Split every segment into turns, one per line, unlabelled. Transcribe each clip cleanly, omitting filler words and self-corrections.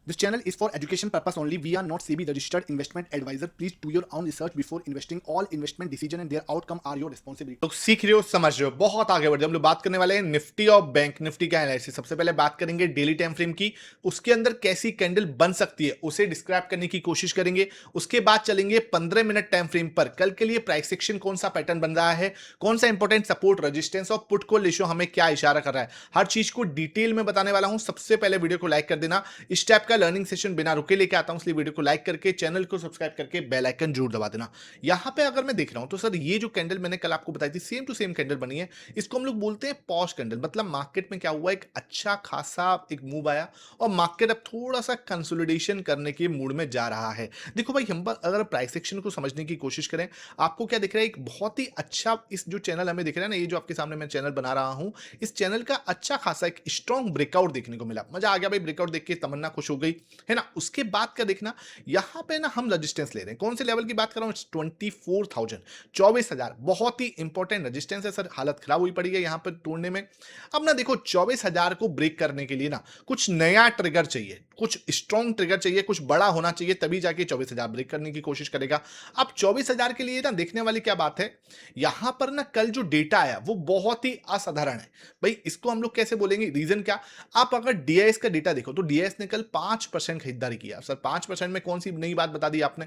This channel is for education purpose only. We are not SEBI registered investment advisor. Please do your own research before investing. All investment decision and their outcome are your responsibility.
तो सीख रहे हो, समझ रहे हो, बहुत आगे बढ़ जाओ। हम लोग बात करने वाले हैं निफ्टी और बैंक निफ्टी का एनालिसिस। सबसे पहले बात करेंगे डेली टाइम फ्रेम की, उसके अंदर कैसी कैंडल बन सकती है उसे डिस्क्राइब करने की कोशिश करेंगे। उसके बाद चलेंगे 15 मिनट टाइम फ्रेम पर, कल के लिए प्राइस एक्शन कौन सा पैटर्न बन रहा है, कौन सा इंपॉर्टेंट सपोर्ट रेजिस्टेंस और पुट कॉल रेशियो हमें क्या इशारा कर रहा है, हर चीज को डिटेल में बताने वाला हूं। सबसे पहले वीडियो को लाइक कर देना। इस टाइप का लर्निंग सेशन बिना रुके लेके आता हूं, इसलिए वीडियो को लाइक करके चैनल को सब्सक्राइब करके बेल आइकन जरूर दबा देना। यहां पे अगर मैं देख रहा हूं तो सर ये जो कैंडल मैंने कल आपको बताई थी सेम टू सेम कैंडल बनी है। इसको हम लोग बोलते हैं पॉज कैंडल। मतलब मार्केट में क्या हुआ, एक अच्छा खासा एक मूव आया और मार्केट अब थोड़ा सा कंसोलिडेशन करने के मूड में जा रहा है। देखो भाई, हम अगर प्राइस एक्शन को समझने की कोशिश करें, आपको क्या दिख रहा है, एक बहुत ही अच्छा इस जो चैनल हमें दिख रहा है ना, ये जो आपके सामने मैं चैनल बना रहा हूं, इस चैनल का अच्छा खासा एक स्ट्रॉन्ग ब्रेकआउट देखने को मिला। मजा आ गया भाई, ब्रेकआउट देख के तमन्ना खुश हो गई है ना। उसके बाद का देखना, यहां पे ना हम रेजिस्टेंस ले रहे हैं। कौन से लेवल की बात कर रहा हूं, 24,000, 24,000 बहुत ही इंपॉर्टेंट रेजिस्टेंस है सर। हालत खराब हुई पड़ी है यहां पर तोड़ने में। अब ना देखो, 24,000 को ब्रेक करने के लिए ना कुछ नया ट्रिगर चाहिए, कुछ स्ट्रॉन्ग ट्रिगर चाहिए, कुछ बड़ा होना चाहिए, तभी जाके 24,000 ब्रेक करने की कोशिश करेगा। अब 24,000 के लिए ना देखने वाली क्या बात है, यहां पर ना कल जो डेटा आया वो बहुत ही असाधारण है। भाई इसको हम लोग कैसे बोलेंगे, रीजन क्या, आप अगर डीआईएस का डेटा देखो तो डीआईएस ने कल 5% खरीदारी किया। सर 5% में कौन सी नई बात बता दी आपने,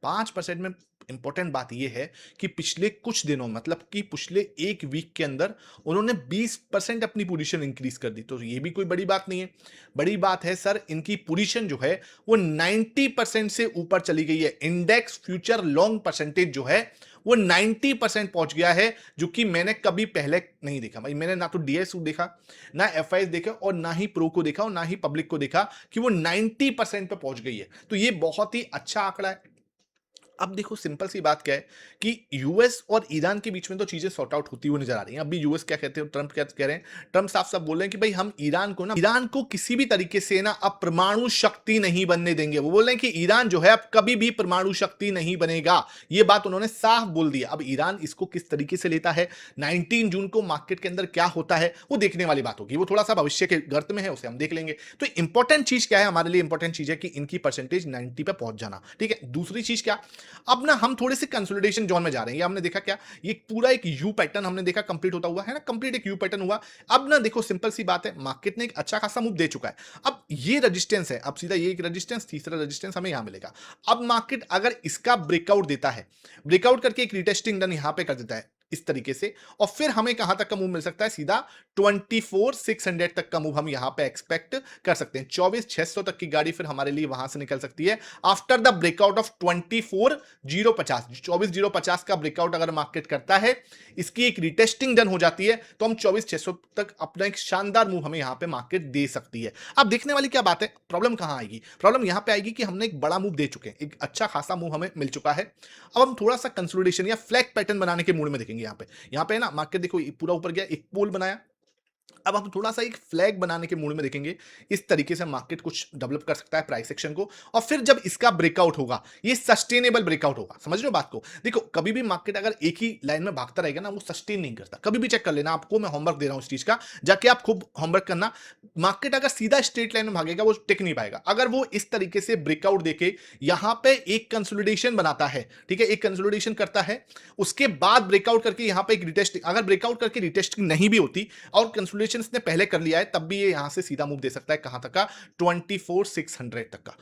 5% में इंपॉर्टेंट बात यह है कि पिछले कुछ दिनों, मतलब कि पिछले एक वीक के अंदर उन्होंने 20% अपनी पोजीशन इंक्रीज कर दी। तो ये भी कोई बड़ी बात नहीं है। बड़ी बात है सर, इनकी पोजीशन जो है वो 90% से ऊपर चली गई है। इंडेक्स फ्यूचर लॉन्ग परसेंटेज जो है वो 90% पहुंच गया है, जो कि मैंने कभी पहले नहीं देखा। भाई मैंने ना तो डीएस देखा, ना एफआईएस देखा और ना ही प्रो को देखा और ना ही पब्लिक को देखा कि वो 90% पे पहुंच गई है। तो ये बहुत ही अच्छा आंकड़ा है। अब देखो, सिंपल सी बात क्या है कि यूएस और ईरान के बीच में तो चीजें सॉर्ट आउट होती हुई नजर आ रही हैं। अभी यूएस क्या कहते हैं, ट्रंप क्या कह रहे हैं, ट्रंप साफ साफ बोल रहे हैं कि भाई हम ईरान को किसी भी तरीके से ना अब परमाणु शक्ति नहीं बनने देंगे। वो बोल रहे हैं कि ईरान जो है अब कभी भी परमाणु शक्ति नहीं बनेगा। ये बात उन्होंने साफ बोल दी। अब ईरान इसको किस तरीके से लेता है, 19 जून को मार्केट के अंदर क्या होता है, वो देखने वाली बात होगी। वो थोड़ा सा भविष्य के गर्त में है, उसे हम देख लेंगे। तो इंपॉर्टेंट चीज क्या है हमारे लिए, इंपॉर्टेंट चीज है कि इनकी परसेंटेज 90 पे पहुंच जाना। ठीक है, दूसरी चीज क्या, अब ना हम थोड़े से कंसोलिडेशन जोन में जा रहे हैं। ये हमने देखा क्या, ये पूरा एक यू पैटर्न हमने देखा कंप्लीट होता हुआ है ना, कंप्लीट एक यू पैटर्न हुआ। अब ना देखो, सिंपल सी बात है, मार्केट ने एक अच्छा खासा मूव दे चुका है। अब ये रेजिस्टेंस है, अब सीधा ये एक रेजिस्टेंस, तीसरा रेजिस्टेंस हमें यहां मिलेगा। अब मार्केट अगर इसका ब्रेकआउट देता है, ब्रेकआउट करके एक रिटेस्टिंग डन यहां पे कर देता है इस तरीके से, और फिर हमें कहां तक का मूव मिल सकता है, सीधा 24,600 तक का मूव हम यहां पे एक्सपेक्ट कर सकते हैं। 24,600 तक की गाड़ी फिर हमारे लिए वहां से निकल सकती है आफ्टर द ब्रेकआउट ऑफ 24,050। 24,050 का ब्रेकआउट अगर मार्केट करता है, इसकी एक रिटेस्टिंग डन हो जाती है, तो हम 24,600 तक अपना एक शानदार मूव हमें यहां पे मार्केट दे सकती है। अब देखने वाली क्या बात है, प्रॉब्लम कहां आएगी, प्रॉब्लम यहां पे आएगी कि हमने एक बड़ा मूव दे चुके हैं, एक अच्छा खासा मूव हमें मिल चुका है। अब हम थोड़ा सा कंसोलिडेशन या फ्लैग पैटर्न बनाने के मूड में देखेंगे। यहां पे ना मार्केट देखो पूरा ऊपर गया, एक पोल बनाया। अब हम थोड़ा सा एक फ्लैग बनाने के मूड में देखेंगे। इस तरीके से मार्केट कुछ डेवलप कर सकता है प्राइस एक्शन को, और फिर जब इसका ब्रेकआउट होगा, ये सस्टेनेबल ब्रेकआउट होगा। समझ रहे हो बात को, देखो कभी भी मार्केट अगर एक ही लाइन में भागता रहेगा ना, वो सस्टेन नहीं करता। कभी भी चेक कर लेना, आपको मैं होमवर्क दे रहा हूं इस चीज का, जाके आप खूब होमवर्क करना। मार्केट अगर सीधा स्ट्रेट लाइन में भागेगा, वो टिक नहीं पाएगा। अगर वो इस तरीके से ब्रेकआउट देके यहां पे एक कंसोलिडेशन बनाता है, ठीक है, एक कंसोलिडेशन करता है, उसके बाद ब्रेकआउट करके यहां पे एक रिटेस्टिंग, अगर ब्रेकआउट करके रिटेस्टिंग नहीं भी होती और कंसोलिडेशन इसने पहले कर लिया है, तब भी ये यहां से सीधा मूव दे सकता है। कहां तक का, 24,600 तक का।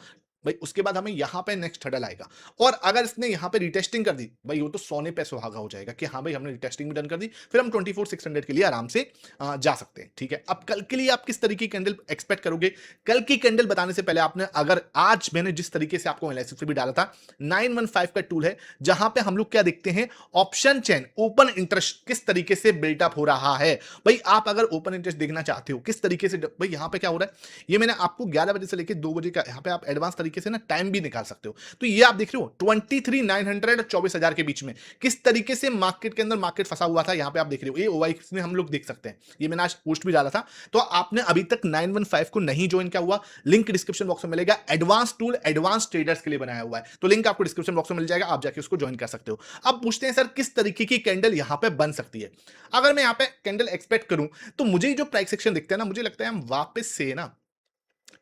भाई उसके बाद हमें यहां पे नेक्स्ट हडल आएगा, और अगर इसने यहां पे रिटेस्टिंग कर दी, भाई वो तो सोने पे सुहागा हो जाएगा कि हाँ भाई हमने रिटेस्टिंग भी डन कर दी, फिर हम 24,600 के लिए आराम से जा सकते हैं। ठीक है, अब कल के लिए आप किस तरीके की कैंडल एक्सपेक्ट करोगे, कल की कैंडल बताने से पहले आपने, अगर आज मैंने जिस तरीके से आपको एनालिसिस भी डाला था, 915 का टूल है, जहां पे हम लोग क्या देखते हैं, ऑप्शन चेन ओपन इंटरेस्ट किस तरीके से बिल्टअप हो रहा है। भाई आप अगर ओपन इंटरेस्ट देखना चाहते हो किस तरीके से, भाई यहां पे क्या हो रहा है, ये मैंने आपको 11 बजे से लेकर 2 बजे का, यहां पे आप एडवांस तरीके से ना टाइम भी निकाल सकते हो। तो ये आप देख रहे हो 23,900 और 24,000 के बीच में किस तरीके से मार्केट के अंदर मार्केट फंसा हुआ था। यहां पे आप देख रहे हो, ये ओवाईक्स में हम लोग देख सकते हैं, ये मैंने आज पोस्ट भी डाला था। तो आपने अभी तक 915 को नहीं ज्वाइन किया हुआ, लिंक डिस्क्रिप्शन बॉक्स में मिलेगा। एडवांस टूल एडवांस ट्रेडर्स के लिए बनाया हुआ है, तो लिंक आपको डिस्क्रिप्शन बॉक्स में मिल जाएगा, आप जाके उसको ज्वाइन कर सकते हो। अब पूछते हैं सर किस तरीके की कैंडल यहां पे बन सकती है। अगर मैं यहां पे कैंडल एक्सपेक्ट करूं, तो मुझे जो प्राइस सेक्शन दिखता है ना, मुझे लगता है हम वापस से ना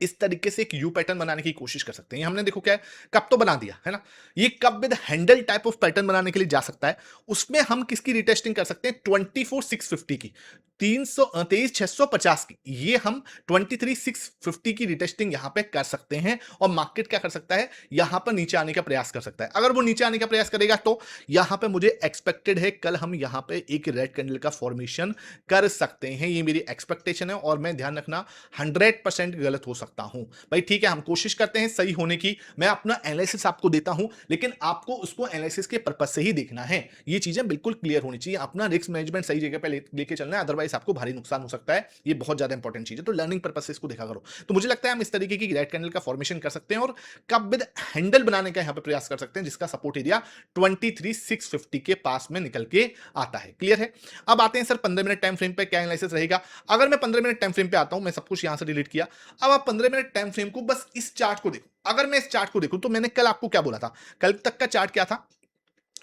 इस तरीके से एक यू पैटर्न बनाने की कोशिश कर सकते हैं। ये हमने देखो क्या है, कप तो बना दिया है ना, ये cup with handle type of pattern बनाने के लिए जा सकता है। उसमें हम किसकी रिटेस्टिंग कर सकते हैं, 24,650 की, 23,650 की, ये हम 23,650 की रिटेस्टिंग यहां पे कर सकते हैं। और मार्केट क्या कर सकता है, यहां पर नीचे आने का प्रयास कर सकता है। अगर वो नीचे आने का प्रयास करेगा तो यहां पे मुझे एक्सपेक्टेड है कल हम यहां पे एक रेड कैंडल का फॉर्मेशन कर सकते हैं। ये मेरी एक्सपेक्टेशन है और मैं ध्यान रखना 100% गलत हो सकता हूं भाई, ठीक है, हम कोशिश करते हैं सही होने की। मैं अपना एनालिसिस आपको देता हूं, लेकिन आपको उसको एनालिसिस के पर्पज से ही देखना है। ये चीजें बिल्कुल क्लियर होनी चाहिए, अपना रिस्क मैनेजमेंट सही जगह पे लेके चलना है, अदरवाइज आपको भारी नुकसान हो सकता है। ये बहुत ज्यादा इंपॉर्टेंट चीज है, तो लर्निंग पर्पज से इसको देखा करो। तो मुझे लगता है हम इस तरीके की रेड कैंडल का फॉर्मेशन कर सकते हैं और कब विद हैंडल बनाने का यहां पे प्रयास कर सकते हैं, जिसका सपोर्ट एरिया 23,650 के पास में निकल के आता है। क्लियर है। अब आते हैं सर 15 मिनट टाइम फ्रेम पे क्या एनालिसिस रहेगा। अगर मैं 15 मिनट टाइम फ्रेम पे आता हूं, मैं सब कुछ यहां से डिलीट किया। अब आप 15 मिनट टाइम फ्रेम को बस इस चार्ट को देखो। अगर मैं इस चार्ट को देखूं तो मैंने कल आपको क्या बोला था, कल तक का चार्ट क्या था,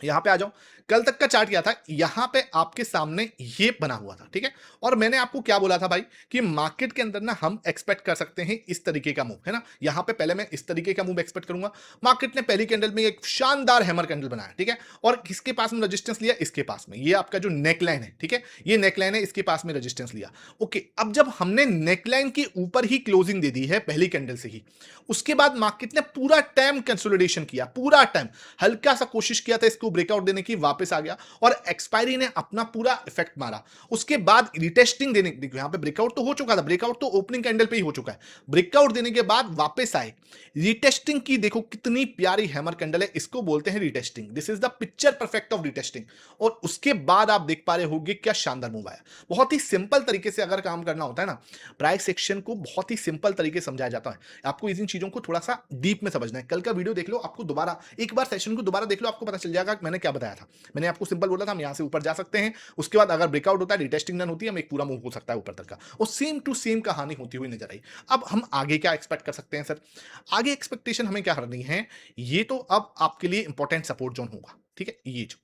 यहां पे आ जाओ। कल तक का चार्ट क्या था, यहां पे आपके सामने ये बना हुआ था, ठीक है। और मैंने आपको क्या बोला था भाई, कि मार्केट के अंदर ना हम एक्सपेक्ट कर सकते हैं इस तरीके का मूव, है ना। यहां पे पहले मैं इस तरीके का मूव एक्सपेक्ट करूंगा। मार्केट ने पहली कैंडल में एक शानदार हैमर कैंडल बनाया, ठीक है। और किसके पास में रेजिस्टेंस लिया, इसके पास में, ये आपका जो नेकलाइन है, ठीक है, ये नेकलाइन है, इसके पास में रेजिस्टेंस लिया। ओके, अब जब हमने नेकलाइन के ऊपर ही क्लोजिंग दे दी है पहली कैंडल से ही, उसके बाद मार्केट ने पूरा टाइम कंसोलिडेशन किया, पूरा टाइम हल्का सा कोशिश किया था इसको ब्रेकआउट देने की, वापस आ गया और एक्सपायरी ने अपना पूरा इफेक्ट मारा। उसके बाद रिटेस्टिंग देने, देखो यहां पे ब्रेकआउट तो हो चुका था, ब्रेकआउट तो ओपनिंग कैंडल पे ही हो चुका है। ब्रेकआउट देने के बाद वापस आए, रिटेस्टिंग की, देखो कितनी प्यारी हैमर कैंडल है, इसको बोलते हैं retesting. This is the picture perfect of retesting. और उसके बाद आप देख पा रहे होंगे क्या शानदार मूव आया। बहुत ही सिंपल तरीके से अगर काम करना होता है ना, प्राइस सेक्शन को बहुत ही सिंपल तरीके से समझाया जाता है। आपको इन चीजों को थोड़ा सा डीप में समझना है। कल का वीडियो देख लो, आपको दोबारा एक बार सेशन को दोबारा देख लो, आपको पता चल जाएगा कि मैंने क्या बताया था। मैंने आपको सिंपल बोला था हम यहां से ऊपर जा सकते हैं, उसके बाद अगर ब्रेकआउट होता है, रिटेस्टिंग डन होती है, हम एक पूरा मूव हो सकता है ऊपर तक का, और सेम टू सेम कहानी होती हुई नजर आई। अब हम आगे क्या एक्सपेक्ट कर सकते हैं सर, आगे एक्सपेक्टेशन हमें क्या करनी है, ये तो अब आपके लिए इंपॉर्टेंट सपोर्ट जोन होगा, ठीक है। ये जो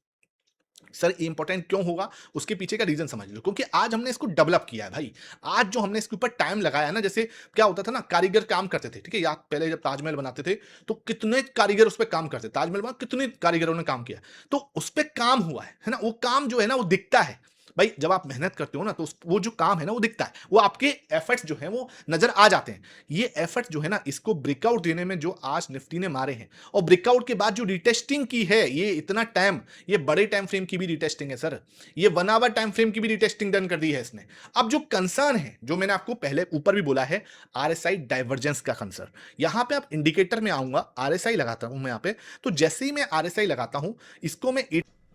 सर इंपॉर्टेंट क्यों होगा, उसके पीछे का रीजन समझ लो, क्योंकि आज हमने इसको डेवलप किया है भाई। आज जो हमने इसके ऊपर टाइम लगाया ना, जैसे क्या होता था ना, कारीगर काम करते थे, ठीक है, याद पहले जब ताजमहल बनाते थे तो कितने कारीगर उस पर काम करते, ताजमहल बना कितने कारीगरों ने काम किया, तो उस पर काम हुआ है ना, वो काम जो है ना वो दिखता है भाई। जब आप मेहनत करते हो ना, तो वो जो काम है ना वो दिखता है, वो आपके एफर्ट्स जो है वो नजर आ जाते हैं। ये एफर्ट जो है ना, इसको ब्रेकआउट देने में जो आज निफ्टी ने मारे हैं, और ब्रेकआउट के बाद जो रिटेस्टिंग की है, ये इतना टाइम, ये बड़े टाइम फ्रेम की भी रिटेस्टिंग है सर, ये 1 आवर टाइम फ्रेम की भी रिटेस्टिंग डन कर दी है इसने। अब जो कंसर्न है, जो मैंने आपको पहले ऊपर भी बोला है, आरएसआई डाइवर्जेंस का कंसर्न। यहां पे आप इंडिकेटर में आऊंगा, आरएसआई लगाता हूं मैं यहां पे, तो जैसे ही मैं आरएसआई लगाता हूं, इसको मैं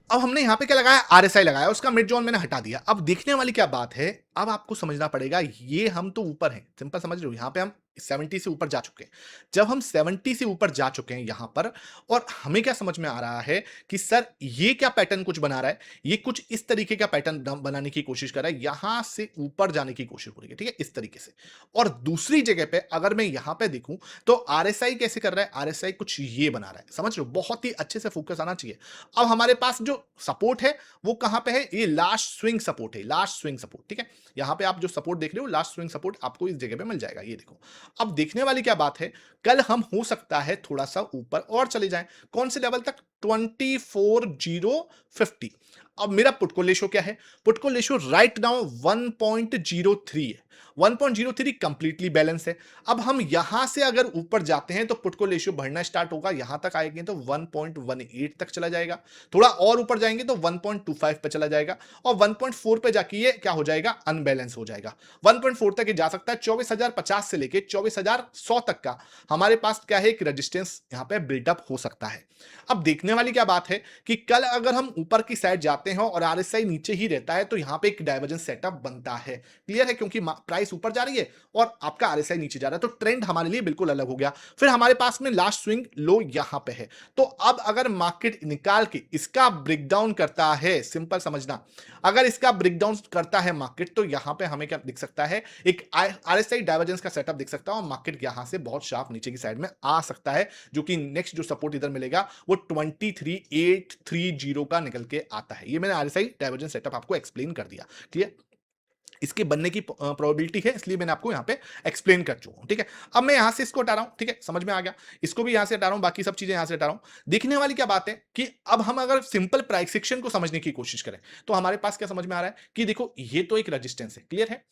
अब हमने यहां पे क्या लगाया, आरएसआई लगाया, उसका मिड जोन मैंने हटा दिया। अब देखने वाली क्या बात है, अब आपको समझना पड़ेगा, ये हम तो ऊपर हैं, सिंपल समझ रहे हो, यहां पे हम 70 से ऊपर जा चुके हैं। जब हम 70 से ऊपर जा चुके हैं यहां पर, और हमें क्या समझ में आ रहा है कि सर ये क्या पैटर्न कुछ बना रहा है, ये कुछ इस तरीके का पैटर्न बनाने की कोशिश कर रहा है, यहां से ऊपर जाने की कोशिश हो रही है, ठीक है, इस तरीके से। और दूसरी जगह पे अगर मैं यहां पे देखूं, तो आरएसआई कैसे कर रहा है, आरएसआई कुछ ये बना रहा है, समझ रहे हो, बहुत ही अच्छे से फोकस आना चाहिए। अब हमारे पास जो सपोर्ट है वो कहां पे है, ये लास्ट स्विंग सपोर्ट है, लास्ट स्विंग सपोर्ट, ठीक है। यहां पे आप जो सपोर्ट देख रहे हो, लास्ट स्विंग सपोर्ट आपको इस जगह पे मिल जाएगा, ये देखो। अब देखने वाली क्या बात है, कल हम हो सकता है थोड़ा सा ऊपर और चले जाएं, कौन से लेवल तक, 24,050। अब मेरा पुटको रेशो क्या है, पुटको रेशो राइट नाउ 1.03 है, 1.03 कंप्लीटली बैलेंस है। अब हम यहां से अगर ऊपर जाते हैं तो पुटको रेशियो बढ़ना स्टार्ट होगा, यहां तक आएंगे तो 1.18 तक चला जाएगा, थोड़ा और ऊपर जाएंगे तो 1.25 पे चला जाएगा, और 1.4 पे जाके ये क्या हो जाएगा, अनबैलेंस हो जाएगा। 1.4 तक ये जा सकता है, 24,050 से लेके 24,100 तक का हमारे पास क्या है, एक रेजिस्टेंस यहां पे बिल्डअप हो सकता है। अब देखने वाली क्या बात है कि कल अगर हम ऊपर की साइड जाते हैं और आरएसआई नीचे ही रहता है, तो यहां पे एक डाइवर्जेंस सेटअप बनता है। क्लियर है, क्योंकि प्राइस ऊपर जा रही है और आपका आरएसआई नीचे जा रहा है, तो ट्रेंड हमारे लिए बिल्कुल अलग हो गया। फिर हमारे पास में लास्ट स्विंग लो यहां पे है, तो अब अगर मार्केट निकाल के इसका ब्रेकडाउन करता है, सिंपल समझना, अगर इसका ब्रेकडाउन करता है मार्केट, तो यहां पे हमें क्या दिख सकता है, एक आरएसआई डाइवर्जेंस का सेटअप दिख सकता है, और मार्केट यहां से बहुत शार्प नीचे की साइड में आ सकता है, जो कि नेक्स्ट जो सपोर्ट इधर मिलेगा वो 23,830 का निकल के आता है। ये मैंने आरएसआई डाइवर्जेंस सेटअप आपको एक्सप्लेन कर दिया, क्लियर। इसके बनने की प्रोबेबिलिटी है, इसलिए मैंने आपको यहाँ पे एक्सप्लेन कर चुका हूँ। ठीक है, अब मैं यहाँ से इसको हटा रहा हूँ। ठीक है, समझ में आ गया। इसको भी यहाँ से हटा रहा हूँ, बाकी सब चीजें यहाँ से हटा रहा हूँ। देखने वाली क्या बात है कि अब हम अगर सिंपल प्राइस एक्शन को समझने की कोशिश करें तो हमारे पास क्या समझ में आ रहा है कि देखो ये तो एक रेजिस्टेंस है, क्लियर है।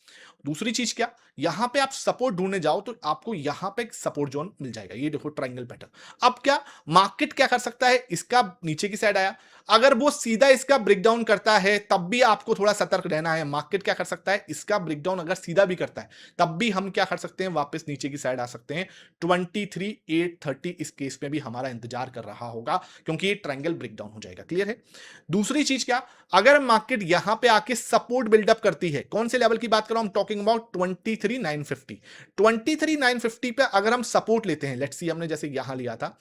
दूसरी चीज क्या, यहाँ पे आप सपोर्ट ढूंढने जाओ तो आपको यहाँ पे एक सपोर्ट जोन मिल जाएगा, ये देखो ट्राइंगल पैटर्न। अब क्या मार्केट क्या कर सकता है, इसका नीचे की साइड आया, अगर वो सीधा इसका ब्रेकडाउन करता है तब भी आपको थोड़ा सतर्क रहना है। मार्केट क्या कर सकता है, इसका ब्रेकडाउन अगर सीधा भी करता है तब भी हम क्या कर सकते हैं, वापस नीचे की साइड आ सकते हैं। 23,830 इस केस में भी हमारा इंतजार कर रहा होगा क्योंकि ये ट्रायंगल ब्रेकडाउन हो जाएगा, क्लियर है। दूसरी चीज क्या, अगर मार्केट यहां पे आके सपोर्ट बिल्डअप करती है, कौन से लेवल की बात कर रहा हूं, टॉकिंग अबाउट 23,950। 23,950 पे अगर हम सपोर्ट लेते हैं, लेट्स सी हमने जैसे यहां लिया था,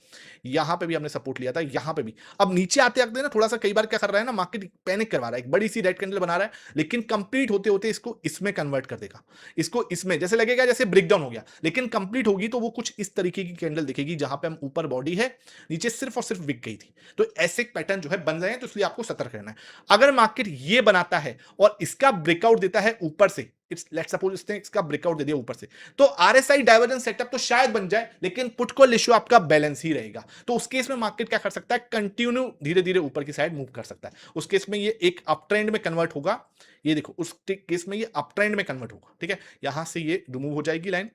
यहां पे भी हमने सपोर्ट लिया था, यहां पे भी। अब नीचे आते आते ना थोड़ा सा कई बार क्या कर रहा है ना, मार्केट पैनिक करवा रहा है, एक बड़ी सी रेड कैंडल बना रहा है, लेकिन कंप्लीट होते होते इसको इसमें कन्वर्ट कर देगा। इसको इसमें जैसे लगेगा जैसे ब्रेकडाउन हो गया, लेकिन कंप्लीट होगी तो वो कुछ इस तरीके की कैंडल दिखेगी जहां पे हम ऊपर बॉडी है, नीचे सिर्फ और सिर्फ विक गई थी। तो ऐसे पैटर्न जो है बन रहे हैं, तो इसलिए आपको सतर्क रहना है। अगर मार्केट ये बनाता है और इसका ब्रेकआउट देता है ऊपर से, इट्स लेट्स सपोज इसने इसका ब्रेकआउट दे दिया ऊपर से, तो आरएसआई डाइवर्जेंस सेटअप तो शायद बन जाए, लेकिन पुट कॉल रेशियो आपका बैलेंस ही रहेगा। तो उस केस में मार्केट क्या कर सकता है, कंटिन्यू धीरे धीरे ऊपर की साइड मूव कर सकता है। उस केस में ये एक अप ट्रेंड में कन्वर्ट होगा, ये देखो उस केस में ये अप ट्रेंड में कन्वर्ट होगा। ठीक है, यहां से ये रिमूव हो जाएगी लाइन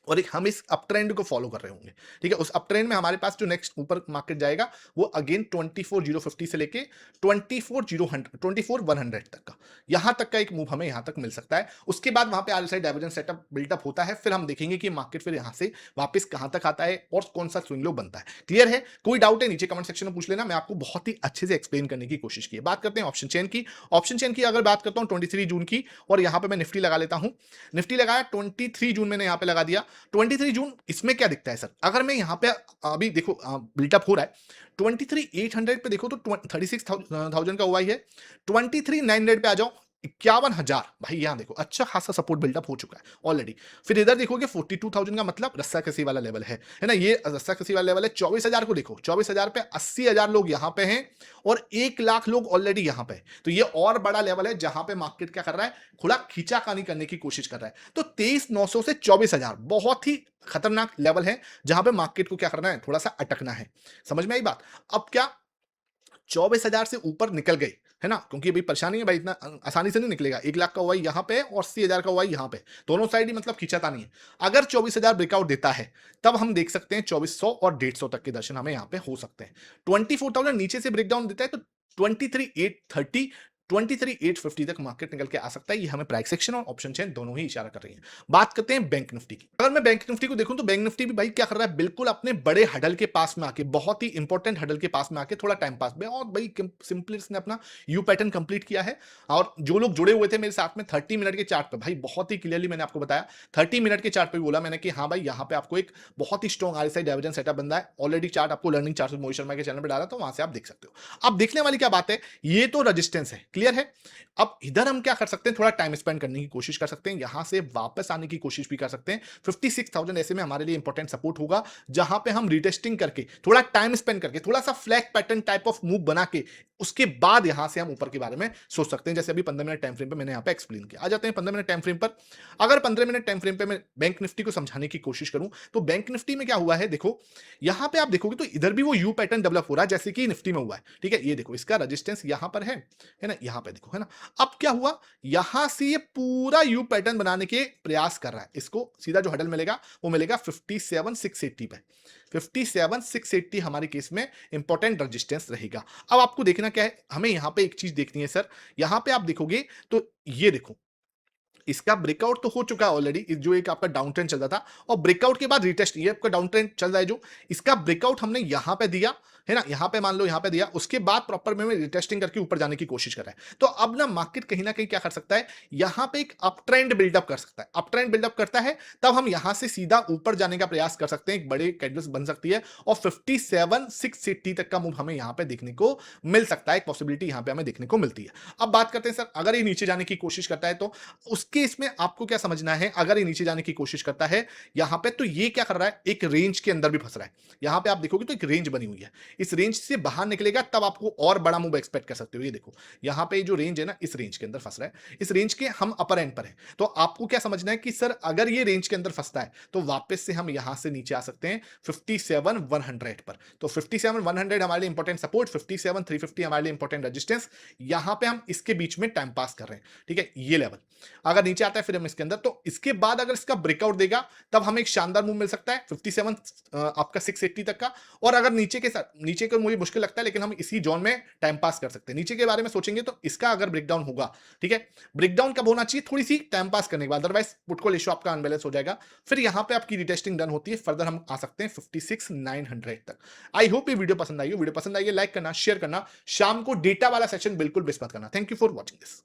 और एक हम इस अप ट्रेंड को फॉलो कर रहे होंगे। ठीक है, उस अप ट्रेंड में हमारे पास जो नेक्स्ट ऊपर मार्केट जाएगा वो अगेन 24,050 से लेके 24,100 तक का, यहां तक का एक मूव हमें यहां तक मिल सकता है। उसके बाद वहां पे आरएसआई डाइवर्जेंस सेटअप बिल्टअप होता है, फिर हम देखेंगे कि मार्केट फिर यहां से वापस कहां तक आता है और कौन सा स्विंग लो बनता है। क्लियर है, कोई डाउट है नीचे कमेंट सेक्शन में पूछ लेना, मैं आपको बहुत ही अच्छे से एक्सप्लेन करने की कोशिश की है। बात करते हैं ऑप्शन चेन की। ऑप्शन चेन की अगर बात करता हूं 23 जून की, और यहां पर मैं निफ्टी लगा लेता हूं। निफ्टी लगाया 23 जून मैंने यहां पे लगा दिया। 23 जून इसमें क्या दिखता है सर, अगर मैं यहां पे अभी देखो बिल्टअप हो रहा है 23,800 पे, देखो तो 36,000 का हुआ ही है। 23,900 पे आ जाओ, 51,000, भाई यहां देखो अच्छा खासा सपोर्ट बिल्डअप हो चुका है ऑलरेडी। फिर इधर देखोगे 42,000 का मतलब रस्सा कसी वाला लेवल है ना, ये रस्सा कसी वाला लेवल है। 24,000 को देखो, 24,000 पे 80,000 लोग यहां पे हैं और 1 लाख लोग ऑलरेडी यहां पे। तो ये और बड़ा लेवल है जहां पे मार्केट क्या कर रहा है, खुला खींचातानी करने की कोशिश कर रहा है। तो 23,900 से 24,000 बहुत ही खतरनाक लेवल है जहां पे मार्केट को क्या करना है, थोड़ा सा अटकना है। समझ में आई बात। अब क्या 24,000 से ऊपर निकल गए, है ना, क्योंकि अभी परेशानी है भाई, इतना आसानी से नहीं निकलेगा। 1 लाख का हुआ यहाँ पे और 80,000 का हुआ यहाँ पे, दोनों साइड ही मतलब खींचाता नहीं है। अगर 24,000 ब्रेकआउट देता है तब हम देख सकते हैं 2400 और 150 तक के दर्शन हमें यहाँ पे हो सकते हैं। 24,000 नीचे से ब्रेकडाउन देता है तो 23,830 23,850 तक मार्केट निकल के आ सकता है। ये हमें प्राइस सेक्शन और ऑप्शन चेन दोनों ही इशारा कर रही है। बात करते हैं बैंक निफ्टी की। अगर मैं बैंक निफ्टी को देखूं तो बैंक निफ्टी भी भाई क्या कर रहा है, बिल्कुल अपने बड़े हडल के पास में आके, बहुत ही इंपॉर्टेंट हडल के पास में आके थोड़ा टाइम पास में, और भाई सिंपली इसने अपना यू पैटर्न कंप्लीट किया है। और जो लोग जुड़े हुए थे मेरे साथ में 30 मिनट के चार्ट पे, भाई बहुत ही क्लियरली मैंने आपको बताया, 30 मिनट के चार्ट पे बोला मैंने कि हाँ भाई यहाँ पे आपको एक बहुत ही स्ट्रॉन्ग आरएसआई डाइवर्जेंस सेटअप बन रहा है। ऑलरेडी चार्ट आपको लर्निंग चार्ट मोहित शर्मा के चैनल पर डाला, तो वहां से आप देख सकते हो। अब देखने वाली क्या बात है, ये तो रजिस्टेंस है, क्लियर है। अब इधर हम क्या कर सकते हैं, थोड़ा टाइम स्पेंड करने की कोशिश कर सकते हैं, यहां से वापस आने की कोशिश भी कर सकते हैं। 56,000 ऐसे में हमारे लिए इंपॉर्टेंट सपोर्ट होगा, जहां पे हम रिटेस्टिंग करके, थोड़ा टाइम स्पेंड करके, थोड़ा सा flag pattern type of move बना के, उसके बाद यहां से हम ऊपर के बारे में सोच सकते हैं। जैसे अभी 15 मिनट टाइम फ्रेम पे मैंने यहां पे एक्सप्लेन किया। आ जाते हैं 15 मिनट टाइम फ्रेम पर। अगर 15 मिनट टाइम फ्रेम पे मैं बैंक निफ्टी को समझाने की कोशिश करूं तो बैंक निफ्टी में क्या हुआ है, देखो यहां पे आप देखोगे तो इधर भी वो यू पैटर्न डेवलप हो रहा है जैसे कि निफ्टी में हुआ है। ठीक है, ये देखो इसका रेजिस्टेंस यहां पर है ना, यहां पे देखो, है ना। अब क्या हुआ, यहां से ये पूरा यू पैटर्न बनाने के प्रयास कर रहा है। इसको सीधा जो हडल मिलेगा वो मिलेगा 57,680 पे। 57,680 हमारे केस में इंपॉर्टेंट रेजिस्टेंस रहेगा। अब आपको देखना क्या है, हमें यहां पे एक चीज देखनी है सर। यहां पे आप देखोगे तो ये देखो इसका ब्रेकआउट तो हो चुका है ऑलरेडी, जो एक आपका डाउन ट्रेंड चल रहा था, और ब्रेकआउट के बाद रिटेस्ट, ये आपका डाउन ट्रेंड चल रहा है, जो इसका ब्रेकआउट हमने यहां पे दिया है ना, यहां पे मान लो यहां पे दिया, उसके बाद प्रॉपर में रिटेस्टिंग करके ऊपर जाने की कोशिश कर रहा है। तो अब ना मार्केट कहीं ना कहीं क्या कर सकता है, यहां पे एक अप ट्रेंड बिल्डअप कर सकता है। अप ट्रेंड बिल्डअप करता है तब हम यहां से सीधा ऊपर जाने का प्रयास कर सकते हैं, एक बड़े कैंडल्स बन सकती है और 57,680 तक का मूव हमें यहां पे देखने को मिल सकता है। एक पॉसिबिलिटी यहां पे हमें देखने को मिलती है। अब बात करते हैं सर, अगर ये नीचे जाने की कोशिश करता है तो केस में आपको क्या समझना है, अगर ये नीचे जाने की कोशिश करता है यहां पे, तो ये क्या कर रहा है, एक रेंज के अंदर भी फंस रहा है। यहां पे आप देखोगे तो एक रेंज बनी हुई है, इस रेंज से बाहर निकलेगा तब आपको और बड़ा मूव एक्सपेक्ट कर सकते हो। ये देखो यहां पे जो रेंज है ना, इस रेंज के अंदर फंस रहा है, इस रेंज के हम अपर एंड पर है। तो आपको क्या समझना है कि सर अगर ये रेंज के अंदर फंसता है तो वापस से हम यहां से नीचे आ सकते हैं 57,100 पर। तो 57,100 हमारे लिए इंपॉर्टेंट सपोर्ट, 57,350 हमारे लिए इंपॉर्टेंट रेजिस्टेंस। यहां पे हम इसके बीच में टाइम पास कर रहे हैं, ठीक है, ये लेवल अगर नीचे आता है फिर हम इसके अंदर, तो इसके बाद अगर इसका ब्रेकआउट देगा तब हमें एक शानदार मूव मिल सकता है 57 आपका 680 तक का। और अगर नीचे के साथ, नीचे को मुझे मुश्किल लगता है लेकिन हम इसी जोन में टाइम पास कर सकते हैं। नीचे के बारे में सोचेंगे तो इसका अगर ब्रेकडाउन होगा, ठीक है, ब्रेकडाउन कब होना चाहिए, थोड़ी सी टाइम पास करने के बाद, अदरवाइज पुट कॉल रेशियो आपका अनबैलेंस हो जाएगा। फिर यहां पे आपकी रिटेस्टिंग डन होती है, फर्दर हम आ सकते हैं 56,900 तक। आई होप ये वीडियो पसंद आई हो, वीडियो पसंद आई है लाइक करना, शेयर करना, शाम को डेटा वाला सेशन बिल्कुल मिस मत करना। Thank you for watching this.